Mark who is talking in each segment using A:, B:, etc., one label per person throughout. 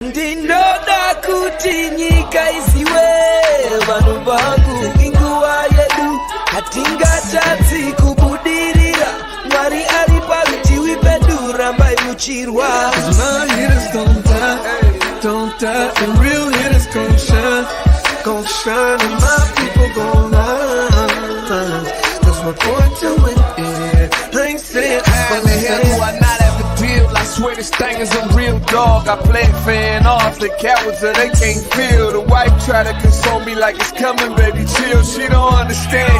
A: Ndindoda kuti nyika isiwe vanhu vangu inguva yedu hatingatadzi kubudirira Mwari ari parutivi pedu rambai muchirwa
B: My hitters don't die, and real hitters gon' shine, and my people gon' rise. Cause we're born to win, yeah. I ain't saying
C: When the hell do I not have to deal? I swear this thing is a real dog. I play fan off the cowards so they can't feel. The wife try to console me like it's coming, baby, chill. She don't understand.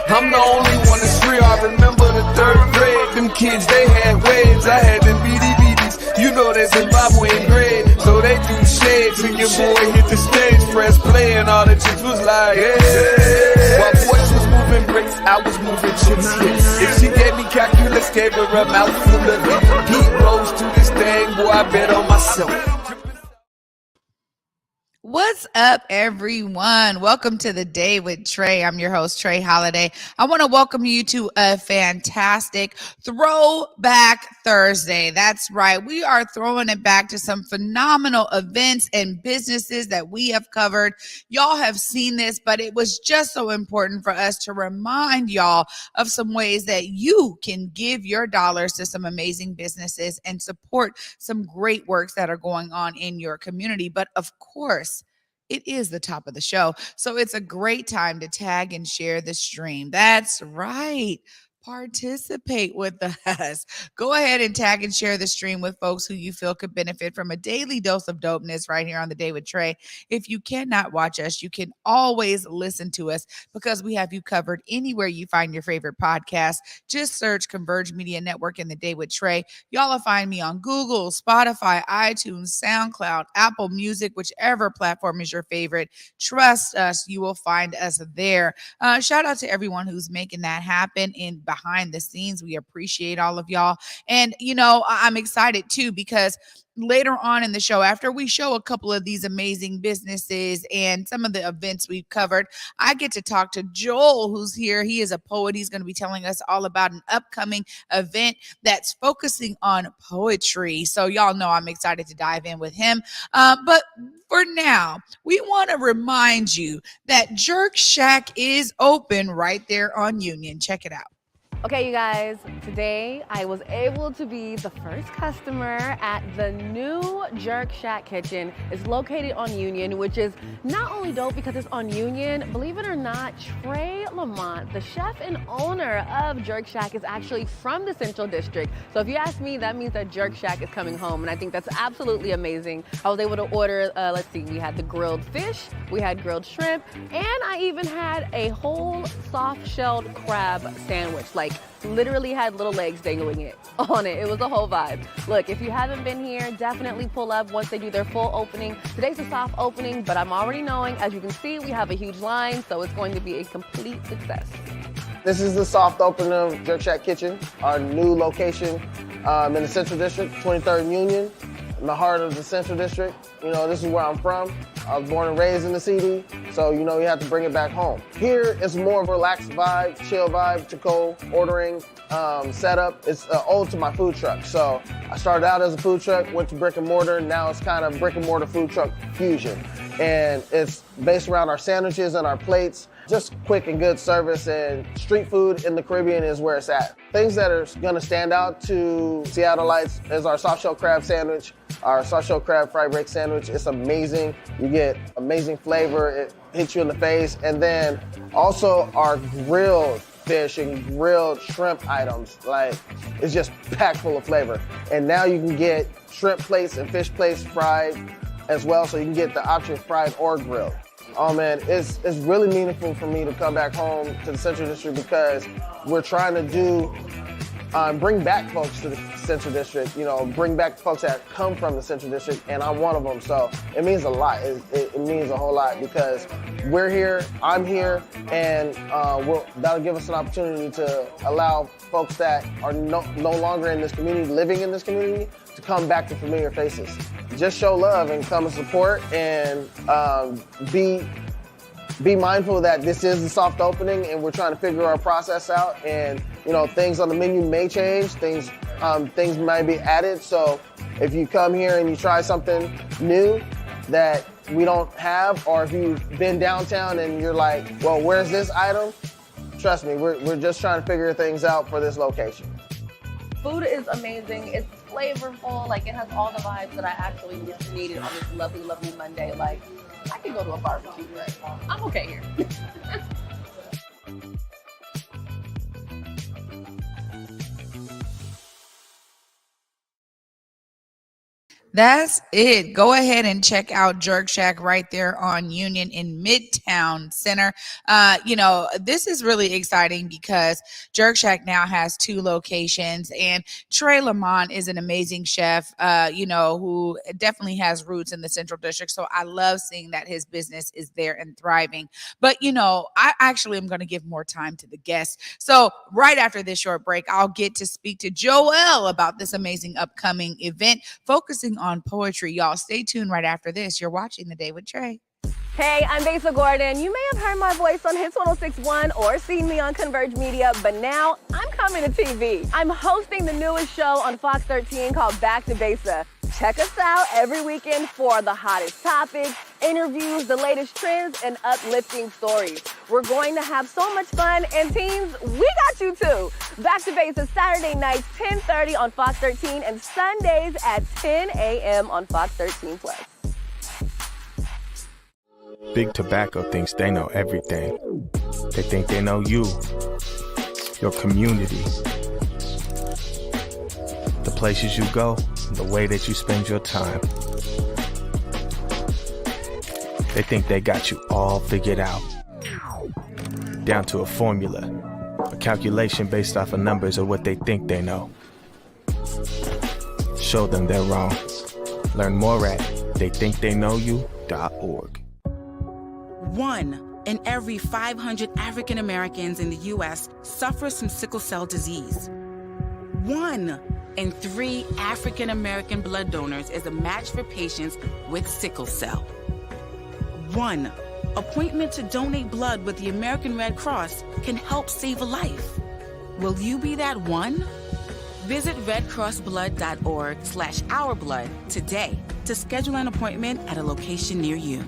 C: I'm the only one that's real. I remember the third grade. Them kids, they had waves. I had them BDBs. You know that Zimbabwean grade. So they do shades and your boy hit the stage, press play, and all the chicks was like, yeah. While boys was moving bricks, I was moving chips. Yeah. If she gave me calculus, gave her a mouthful of it. Heat rose to this thing, boy, I bet on myself.
D: What's up, everyone? Welcome to the Day with Trae. I'm your host, Trae Holiday. I want to welcome you to a fantastic Throwback Thursday. That's right. We are throwing it back to some phenomenal events and businesses that we have covered. Y'all have seen this, but it was just so important for us to remind y'all of some ways that you can give your dollars to some amazing businesses and support some great works that are going on in your community. But of course, it is the top of the show. So it's a great time to tag and share the stream. That's right. Participate with us. Go ahead and tag and share the stream with folks who you feel could benefit from a daily dose of dopeness right here on the Day with Trae. If you cannot watch us, you can always listen to us because we have you covered anywhere you find your favorite podcast. Just search Converge Media Network and the Day with Trae. Y'all will find me on Google, Spotify, iTunes, SoundCloud, Apple Music, whichever platform is your favorite. Trust us, you will find us there. Shout out to everyone who's making that happen in behind the scenes. We appreciate all of y'all. And, you know, I'm excited too, because later on in the show, after we show a couple of these amazing businesses and some of the events we've covered, I get to talk to Joel, who's here. He is a poet. He's going to be telling us all about an upcoming event that's focusing on poetry. So y'all know I'm excited to dive in with him. But for now, we want to remind you that Jerk Shack is open right there on Union. Check it out.
E: Okay, you guys, today I was able to be the first customer at the new Jerk Shack Kitchen. It's located on Union, which is not only dope because it's on Union, believe it or not, Trae Lamont, the chef and owner of Jerk Shack, is actually from the Central District. So if you ask me, that means that Jerk Shack is coming home, and I think that's absolutely amazing. I was able to order, let's see, we had the grilled fish, we had grilled shrimp, and I even had a whole soft-shelled crab sandwich. Like, literally had little legs dangling on it. It was a whole vibe. Look, if you haven't been here, definitely pull up once they do their full opening. Today's a soft opening, but I'm already knowing, as you can see, we have a huge line, so it's going to be a complete success.
F: This is the soft opening of Jerk Shack Kitchen, our new location in the Central District, 23rd Union, in the heart of the Central District. You know, this is where I'm from. I was born and raised in the CD, so you know you have to bring it back home. Here, it's more of a relaxed vibe, chill vibe, to-go ordering setup. It's ode to my food truck. So I started out as a food truck, went to brick and mortar, now it's kind of brick and mortar food truck fusion. And it's based around our sandwiches and our plates. Just quick and good service, and street food in the Caribbean is where it's at. Things that are gonna stand out to Seattleites is our soft shell crab sandwich, our soft shell crab fried break sandwich. It's amazing. You get amazing flavor. It hits you in the face. And then also our grilled fish and grilled shrimp items. Like, it's just packed full of flavor. And now you can get shrimp plates and fish plates fried as well, so you can get the option fried or grilled. Oh man, it's really meaningful for me to come back home to the Central District because we're trying to do, bring back folks to the Central District, you know, bring back folks that come from the Central District, and I'm one of them, so it means a lot. It means a whole lot because we're here, I'm here, and that'll give us an opportunity to allow folks that are no longer in this community, living in this community, to come back to familiar faces. Just show love and come and support, and be mindful that this is the soft opening and we're trying to figure our process out, and you know, things on the menu may change, things might be added, so if you come here and you try something new that we don't have, or if you've been downtown and you're like, well, where's this item? Trust me, we're just trying to figure things out for this location.
E: Food is amazing. It's flavorful. Like, it has all the vibes that I actually needed on this lovely, lovely Monday. Like, I could go to a barbecue, but I'm okay here.
D: That's it. Go ahead and check out Jerk Shack right there on Union in Midtown Center. This is really exciting because Jerk Shack now has 2 locations, and Trae Lamont is an amazing chef, who definitely has roots in the Central District. So I love seeing that his business is there and thriving. But, I actually am going to give more time to the guests. So right after this short break, I'll get to speak to Joel about this amazing upcoming event focusing on poetry. Y'all stay tuned right after this. You're watching The Day with Trae.
E: Hey, I'm Besa Gordon. You may have heard my voice on Hits 106.1 or seen me on Converge Media, but now I'm coming to TV. I'm hosting the newest show on Fox 13 called Back to Besa. Check us out every weekend for the hottest topics, interviews, the latest trends, and uplifting stories. We're going to have so much fun, and teens, we got you too. Back to Besa Saturday nights, 10:30 on Fox 13, and Sundays at 10 a.m. on Fox 13 Plus.
G: Big Tobacco thinks they know everything. They think they know you, your community, the places you go, the way that you spend your time. They think they got you all figured out, down to a formula, a calculation based off of numbers of what they think they know. Show them they're wrong. Learn more at theythinktheyknowyou.org.
H: 1 in every 500 African Americans in the U.S. suffers from sickle cell disease. 1 in 3 African American blood donors is a match for patients with sickle cell. 1 appointment to donate blood with the American Red Cross can help save a life. Will you be that one? Visit redcrossblood.org/ourblood today to schedule an appointment at a location near you.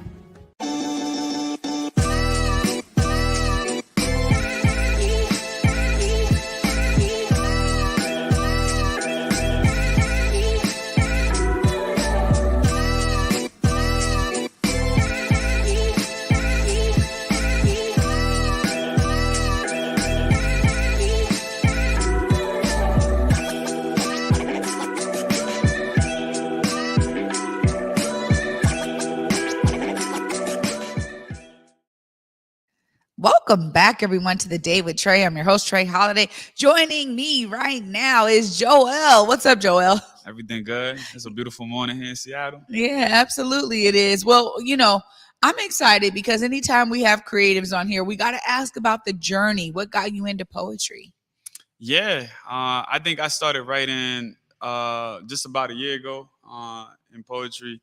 D: Welcome back, everyone, to The Day with Trae. I'm your host, Trae Holiday. Joining me right now is Joel. What's up, Joel?
I: Everything good? It's a beautiful morning here in Seattle.
D: Yeah, absolutely it is. Well, I'm excited because anytime we have creatives on here, we got to ask about the journey. What got you into poetry?
I: Yeah, I think I started writing just about a year ago in poetry.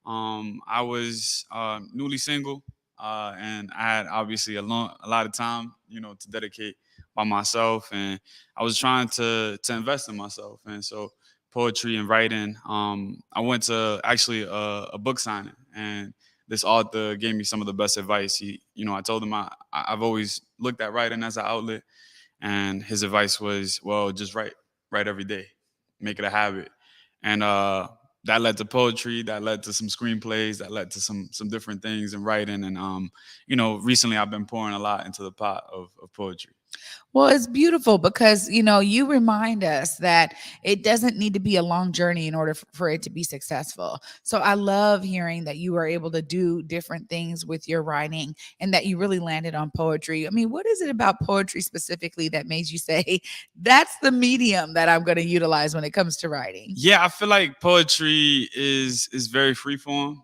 I: I was newly single. And I had obviously a lot of time, to dedicate by myself, and I was trying to invest in myself. And so poetry and writing, I went to actually a book signing, and this author gave me some of the best advice. I told him I've always looked at writing as an outlet, and his advice was, well, just write every day, make it a habit. And that led to poetry, that led to some screenplays, that led to some different things in writing. And, recently I've been pouring a lot into the pot of poetry.
D: Well, it's beautiful because, you remind us that it doesn't need to be a long journey in order for it to be successful. So I love hearing that you were able to do different things with your writing and that you really landed on poetry. I mean, what is it about poetry specifically that made you say, that's the medium that I'm going to utilize when it comes to writing?
I: Yeah, I feel like poetry is very freeform.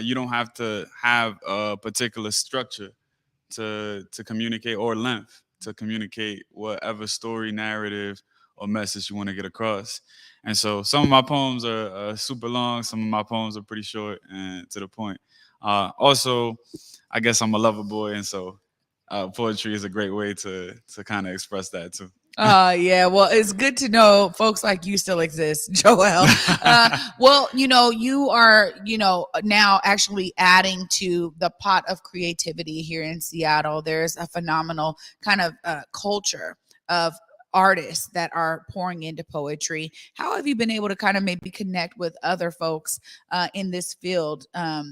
I: You don't have to have a particular structure to communicate, or length to communicate whatever story, narrative, or message you want to get across. And so some of my poems are super long. Some of my poems are pretty short and to the point. Also, I guess I'm a lover boy, and so poetry is a great way to kind of express that too.
D: Yeah. Well, it's good to know folks like you still exist, Joel. Well, you are, now actually adding to the pot of creativity here in Seattle. There's a phenomenal kind of culture of artists that are pouring into poetry. How have you been able to kind of maybe connect with other folks in this field? Now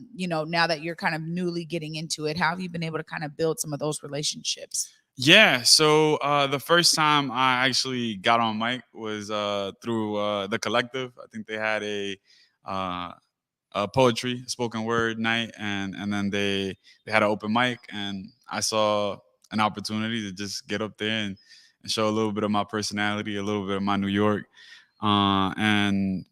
D: that you're kind of newly getting into it, how have you been able to kind of build some of those relationships?
I: Yeah, so the first time I actually got on mic was through the collective. I think they had uh, a poetry spoken word night, and then they had an open mic, and I saw an opportunity to just get up there and show a little bit of my personality, a little bit of my New York, and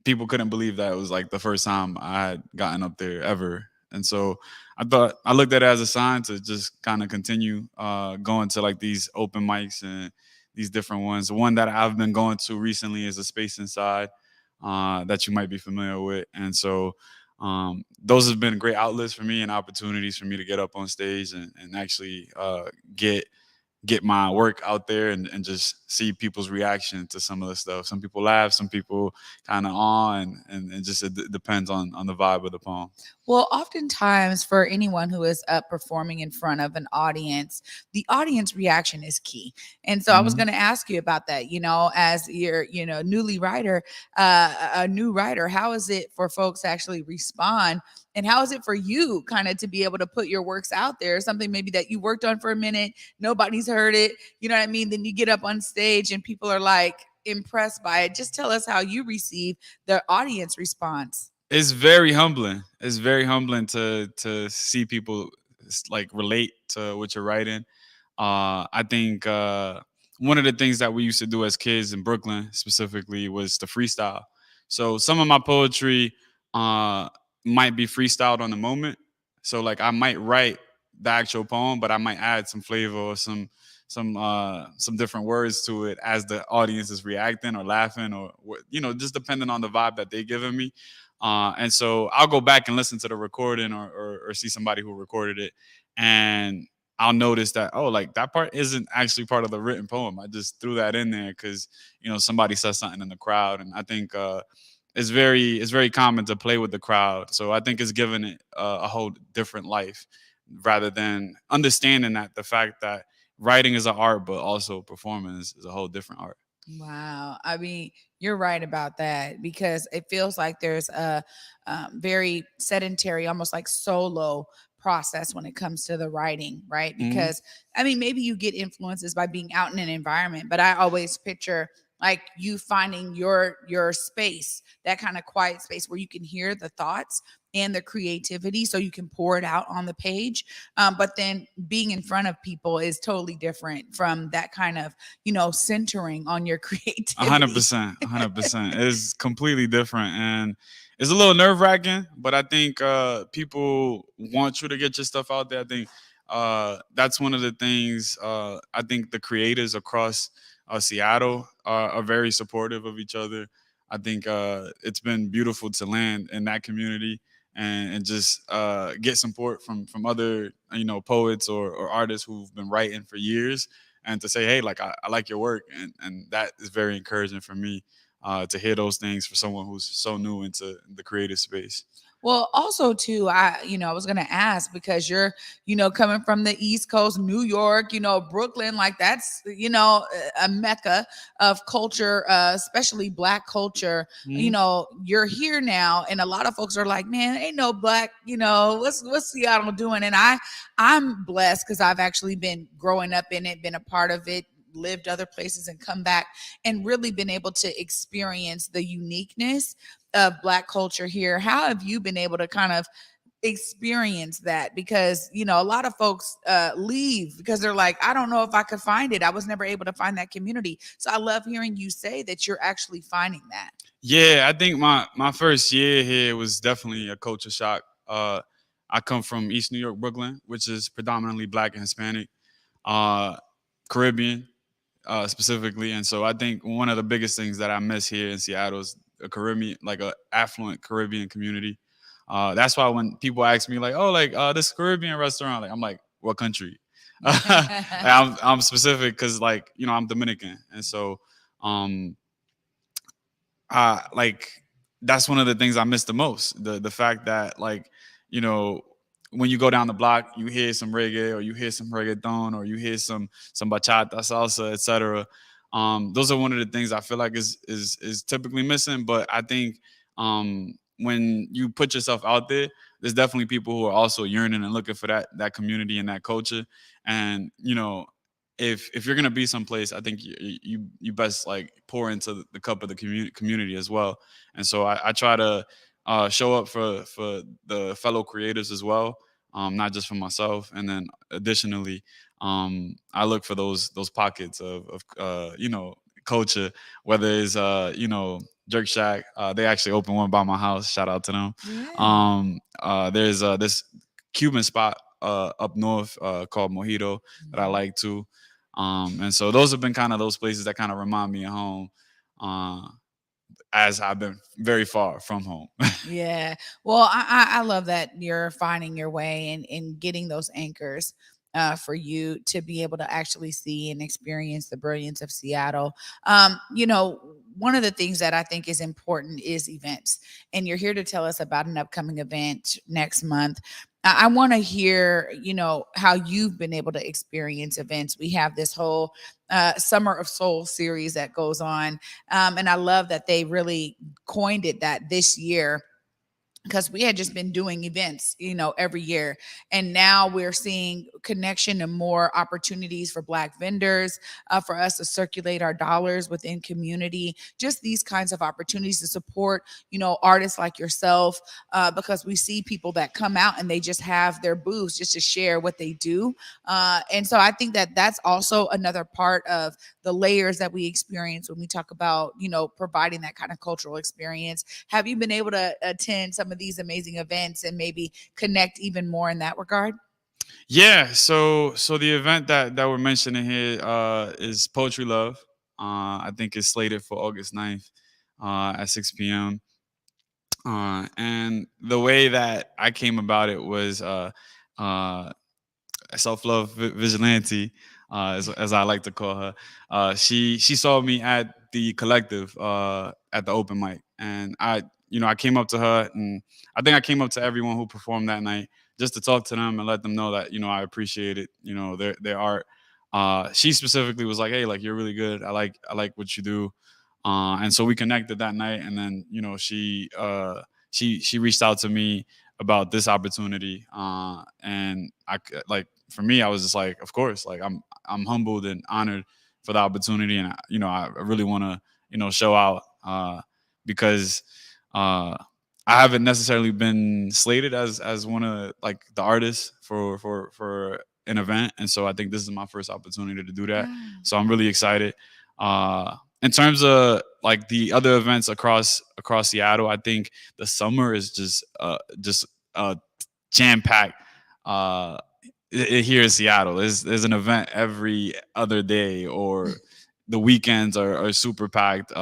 I: people couldn't believe that it was like the first time I had gotten up there ever. And so I looked at it as a sign to just kind of continue going to like these open mics and these different ones. The one that I've been going to recently is a Space Inside that you might be familiar with. And so those have been great outlets for me and opportunities for me to get up on stage and actually get my work out there and just see people's reaction to some of the stuff. Some people laugh, some people kind of awe, and just it depends on the vibe of the poem.
D: Well, oftentimes for anyone who is up performing in front of an audience, the audience reaction is key. And so I was
I: Mhm.
D: going to ask you about that, as you're, newly writer, a new writer, how is it for folks to actually respond? And how is it for you kind of to be able to put your works out there? Something maybe that you worked on for a minute, nobody's heard it, you know what I mean? Then you get up on stage and people are like impressed by it. Just tell us how you receive the audience response.
I: It's very humbling. It's very humbling to see people like relate to what you're writing. I think one of the things that we used to do as kids in Brooklyn specifically was to freestyle. So some of my poetry uh, might be freestyled on the moment. So like I might write the actual poem, but I might add some flavor or some different words to it as the audience is reacting or laughing or just depending on the vibe that they're giving me. And so I'll go back and listen to the recording or see somebody who recorded it, and I'll notice that, oh, like that part isn't actually part of the written poem. I just threw that in there because somebody said something in the crowd, and I think it's very common to play with the crowd. So I think it's given it a whole different life, rather than understanding that the fact that writing is an art, but also performing is a whole different art.
D: Wow. I mean, you're right about that because it feels like there's a very sedentary, almost like solo process when it comes to the writing, right?
I: Mhm.
D: Because I mean, maybe you get influences by being out in an environment, but I always picture like you finding your space, that kind of quiet space where you can hear the thoughts and the creativity so you can pour it out on the page. But then being in front of people is totally different from that kind of centering on your
I: A hundred
D: creativity.
I: percent, 100%. It's completely different, and it's a little nerve wracking. But I think people want you to get your stuff out there. I think that's one of the things. I think the creators across Seattle are very supportive of each other. I think it's been beautiful to land in that community and just get support from other poets or artists who've been writing for years, and to say, hey, like I like your work, and that is very encouraging for me to hear those things for someone who's so new into the creative space.
D: Well, also too, I was gonna ask because you're, coming from the East Coast, New York, Brooklyn, like that's, a mecca of culture, especially Black culture.
I: Mhm.
D: You're here now, and a lot of folks are like, man, ain't no Black, what's Seattle doing? And I'm blessed because I've actually been growing up in it, been a part of it, lived other places and come back and really been able to experience the uniqueness of Black culture here. How have you been able to kind of experience that? Because a lot of folks leave because they're like, I don't know if I could find it, I was never able to find that community. So I love hearing you say that you're actually finding that.
I: Yeah, I think my first year here was definitely a culture shock. I come from East New York, Brooklyn, which is predominantly Black and Hispanic, uh, Caribbean specifically, and so I think one of the biggest things that I miss here in Seattle is a Caribbean, like a affluent Caribbean community. That's why when people ask me like, "Oh, like this Caribbean restaurant," like I'm like, "What country?" I'm specific because, like, I'm Dominican, and so um like, that's one of the things I miss the most. The fact that, like, you know, when you go down the block, you hear some reggae, or you hear some reggaeton, or you hear some bachata, salsa, etc. Those are one of the things I feel like is typically missing. But I think when you put yourself out there, there's definitely people who are also yearning and looking for that community and that culture. And if you're gonna be someplace, I think you best, like, pour into the cup of the community as well. And so I try to show up for the fellow creators as well, not just for myself. And then additionally, I look for those pockets of culture, whether it's Jerk Shack. They actually opened one by my house. Shout out to them. There's this Cuban spot up north called Mojito that I like too. And so those have been kind of those places that kind of remind me of home, uh, as I've been very far from home.
D: Yeah. Well, I love that you're finding your way and getting those anchors for you to be able to actually see and experience the brilliance of Seattle. One of the things that I think is important is events. And you're here to tell us about an upcoming event next month. I want to hear, how you've been able to experience events. We have this whole Summer of Soul series that goes on. And I love that they really coined it that this year, because we had just been doing events, every year. And now we're seeing connection and more opportunities for Black vendors, for us to circulate our dollars within community, just these kinds of opportunities to support, artists like yourself, because we see people that come out and they just have their booths just to share what they do. And so I think that that's also another part of the layers that we experience when we talk about, providing that kind of cultural experience. Have you been able to attend some of these amazing events and maybe connect even more in that regard?
I: Yeah, so the event that we're mentioning here is Poetry Love. I think it's slated for August 9th at 6 p.m. And the way that I came about it was uh, self love vigilante, as I like to call her. She saw me at the collective at the open mic, and I came up to her, and I think I came up to everyone who performed that night just to talk to them and let them know that I appreciate it, their art. She specifically was like, "Hey, like, you're really good. I like what you do." And so we connected that night, and then she reached out to me about this opportunity, and like, for me, I was just like, of course, like, I'm humbled and honored for the opportunity, and I really want to show out, because I haven't necessarily been slated as one of, like, the artists for an event, and so I think this is my first opportunity to do that. So I'm really excited. In terms of, like, the other events across Seattle, I think the summer is just jam packed. Here in Seattle, there's an event every other day, or the weekends are super packed.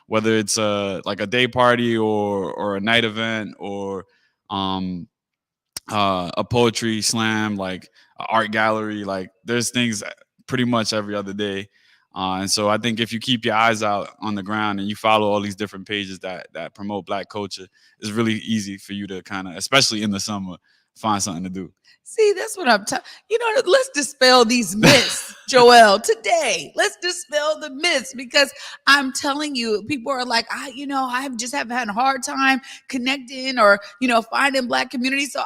I: Whether it's like a day party, or a night event, or a poetry slam, like a art gallery, like, there's things pretty much every other day. And so I think if you keep your eyes out on the ground and you follow all these different pages that promote Black culture, it's really easy for you to kind of, especially in the summer, find something to do.
D: See, that's what I'm talking. Let's dispel these myths, Joel. Today, let's dispel the myths, because I'm telling you, people are like, I just have had a hard time connecting, or finding Black community. So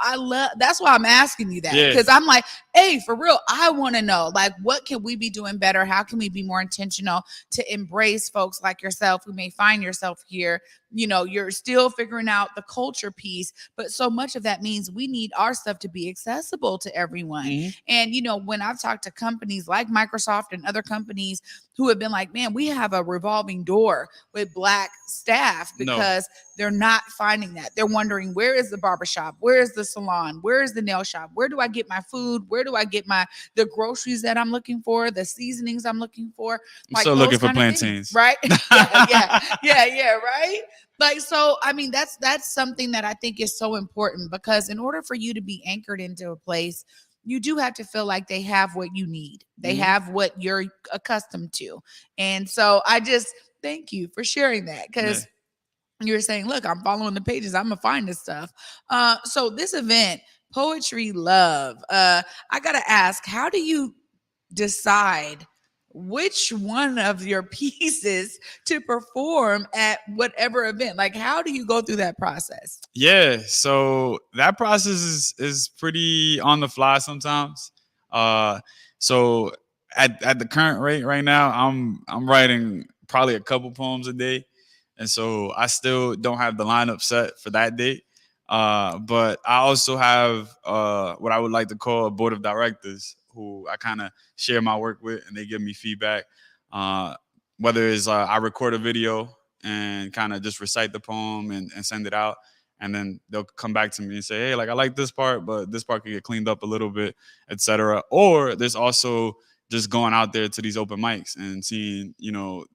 D: that's why I'm asking you that, because I'm like, hey, for real, I want to know, like, what can we be doing better? How can we be more intentional to embrace folks like yourself who may find yourself here? You're still figuring out the culture piece, but so much of that means we need our stuff to be accessible to everyone. Mm-hmm. And, when I've talked to companies like Microsoft and other companies who have been like, man, we have a revolving door with Black staff, because they're not finding that. They're wondering, where is the barbershop? Where is the salon? Where is the nail shop? Where do I get my food? Where do I get the groceries that I'm looking for, the seasonings I'm looking for?
I: I'm still looking for plantains.
D: Right? Yeah, right? Like, so, I mean, that's something that I think is so important, because in order for you to be anchored into a place, you do have to feel like they have what you need. They have what you're accustomed to. And so I just thank you for sharing that, because you're saying, look, I'm following the pages. I'm going to find this stuff. So this event, Poetry Love, I got to ask, how do you decide which one of your pieces to perform at whatever event? Like, how do you go through that process?
I: Yeah, so that process is pretty on the fly sometimes. So at the current rate right now, I'm writing probably a couple poems a day, and so I still don't have the lineup set for that date. But I also have what I would like to call a board of directors who I kind of share my work with, and they give me feedback. Whether it's I record a video and kind of just recite the poem and send it out, and then they'll come back to me and say, hey, like, I like this part, but this part could get cleaned up a little bit, etc. Or there's also just going out there to these open mics and seeing,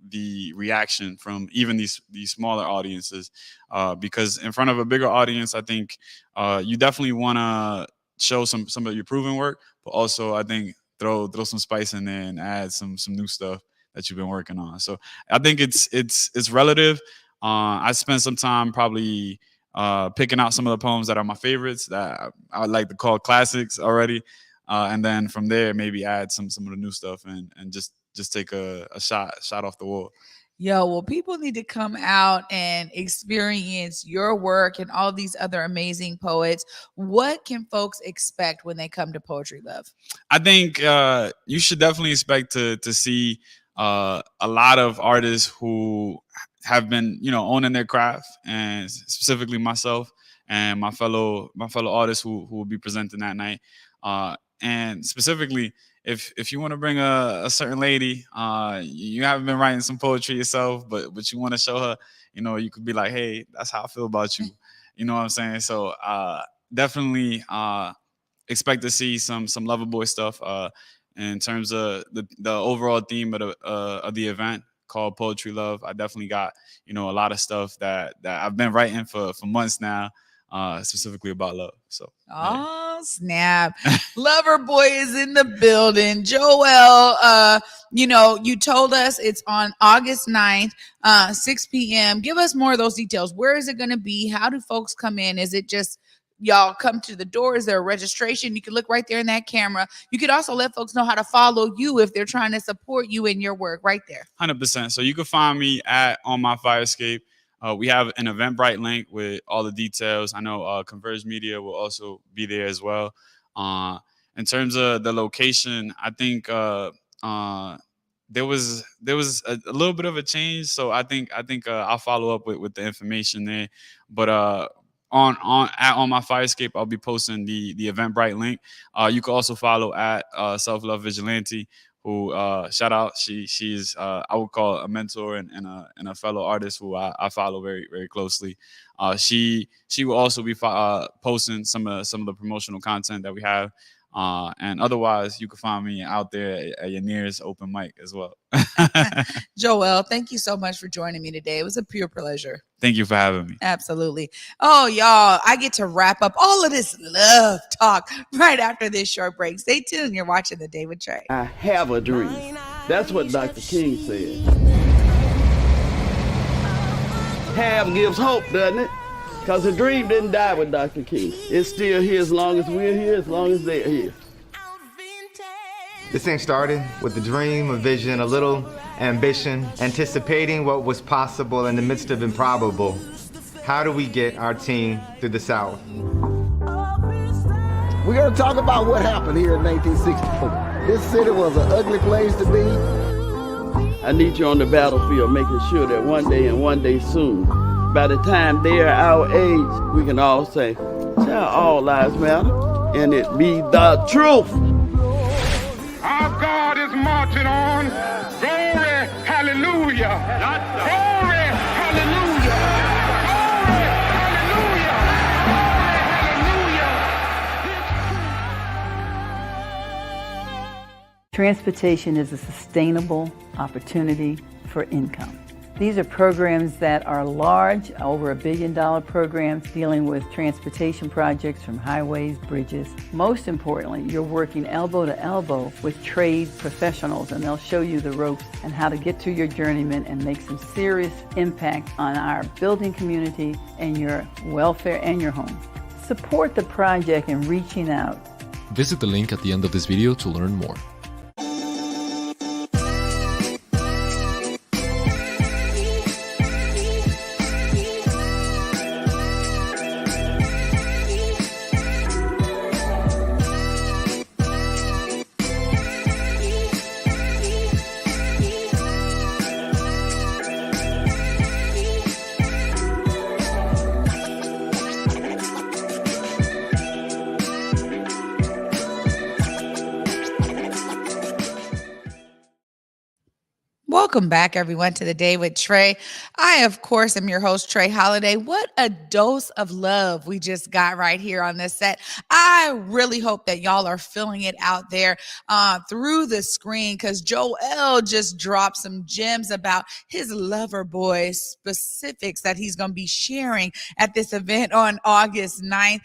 I: the reaction from even these smaller audiences, because in front of a bigger audience, I think you definitely want to show some of your proven work, but also I think throw some spice in there and add some new stuff that you've been working on. So I think it's relative. I spent some time probably picking out some of the poems that are my favorites that I would like to call classics already. And then from there, maybe add some of the new stuff and just take a shot off the wall.
D: Yo, well, people need to come out and experience your work and all these other amazing poets. What can folks expect when they come to Poetry Love?
I: I think you should definitely expect to see a lot of artists who have been, owning their craft, and specifically myself and my fellow artists who will be presenting that night. And specifically, if you want to bring a certain lady, you haven't been writing some poetry yourself, but you want to show her, you could be like, hey, that's how I feel about you. You know what I'm saying? So definitely expect to see some Loverboy stuff in terms of the overall theme of the event called Poetry Love. I definitely got, a lot of stuff that I've been writing for months now. Specifically about love. So
D: snap. Loverboy is in the building. Joel, you told us it's on August 9th, 6 p.m. Give us more of those details. Where is it going to be? How do folks come in? Is it just y'all come to the door? Is there a registration? You can look right there in that camera. You could also let folks know how to follow you if they're trying to support you in your work right there.
I: 100%. So you can find me on my Firescape. We have an Eventbrite link with all the details. I know Converge Media will also be there as well. In terms of the location, I think there was a little bit of a change. So I think I'll follow up with the information there. But on my Firescape, I'll be posting the Eventbrite link. You can also follow at Self Love Vigilante, who shout out. She's I would call a mentor and a fellow artist who I follow very, very closely. She will also be posting some of the promotional content that we have. And otherwise, you can find me out there at your nearest open mic as well.
D: Joel, thank you so much for joining me today. It was a pure pleasure.
I: Thank you for having me.
D: Absolutely. Oh, y'all, I get to wrap up all of this love talk right after this short break. Stay tuned. You're watching The Day with Trae.
J: I have a dream. That's what Dr. King said. Have gives hope, doesn't it? Because the dream didn't die with Dr. King. It's still here as long as we're here, as long as they're here.
K: This thing started with a dream, a vision, a little ambition, anticipating what was possible in the midst of improbable. How do we get our team through the South?
L: We're going to talk about what happened here in 1964. This city was an ugly place to be.
J: I need you on the battlefield, making sure that one day and one day soon, by the time they are our age, we can all say, "Child, all lives matter," and it be the truth.
M: Our God is marching on. Glory, hallelujah. Glory, hallelujah. Glory, hallelujah. Glory, hallelujah.
N: Transportation is a sustainable opportunity for income. These are programs that are large, over $1 billion programs dealing with transportation projects from highways, bridges. Most importantly, you're working elbow to elbow with trade professionals, and they'll show you the ropes and how to get to your journeyman and make some serious impact on our building community and your welfare and your home. Support the project in reaching out.
O: Visit the link at the end of this video to learn more.
D: Welcome back, everyone, to the Day with Trae. I, of course, am your host, Trae Holiday. What a dose of love we just got right here on this set. I really hope that y'all are feeling it out there through the screen, because Joel just dropped some gems about his lover boy specifics that he's going to be sharing at this event on August 9th.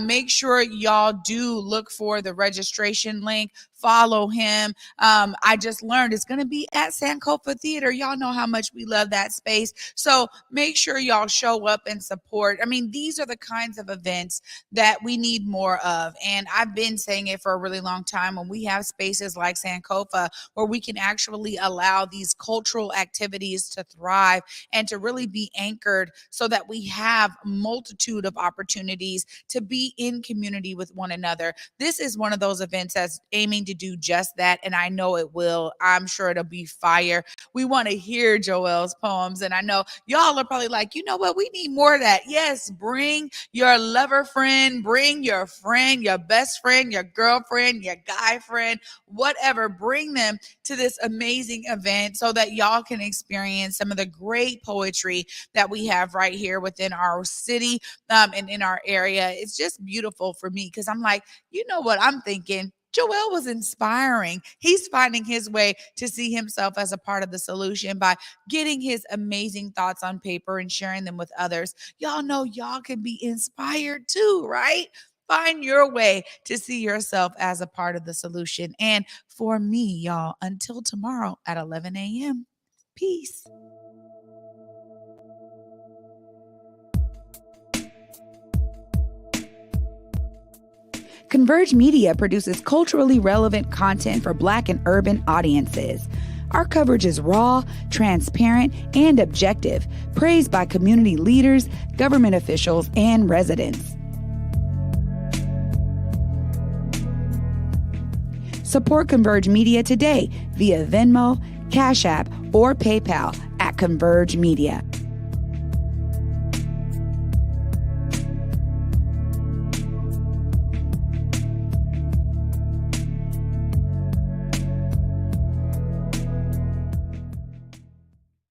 D: Make sure y'all do look for the registration link. Follow him. I just learned it's going to be at Sankofa Theater. Y'all know how much we love that space. So make sure y'all show up and support. I mean, these are the kinds of events that we need more of. And I've been saying it for a really long time. When we have spaces like Sankofa where we can actually allow these cultural activities to thrive and to really be anchored so that we have a multitude of opportunities to be in community with one another. This is one of those events that's aiming to do just that, and I know it will. I'm sure it'll be fire. We want to hear Joel's poems, and I know y'all are probably like, you know what, we need more of that. Yes, bring your lover friend, bring your friend, your best friend, your girlfriend, your guy friend, whatever. Bring them to this amazing event so that y'all can experience some of the great poetry that we have right here within our city and in our area. It's just beautiful for me, because I'm like, you know what I'm thinking? Joel was inspiring. He's finding his way to see himself as a part of the solution by getting his amazing thoughts on paper and sharing them with others. Y'all know y'all can be inspired too, right? Find your way to see yourself as a part of the solution. And for me, y'all, until tomorrow at 11 a.m., peace. Converge Media produces culturally relevant content for Black and urban audiences. Our coverage is raw, transparent, and objective, praised by community leaders, government officials, and residents. Support Converge Media today via Venmo, Cash App, or PayPal at Converge Media.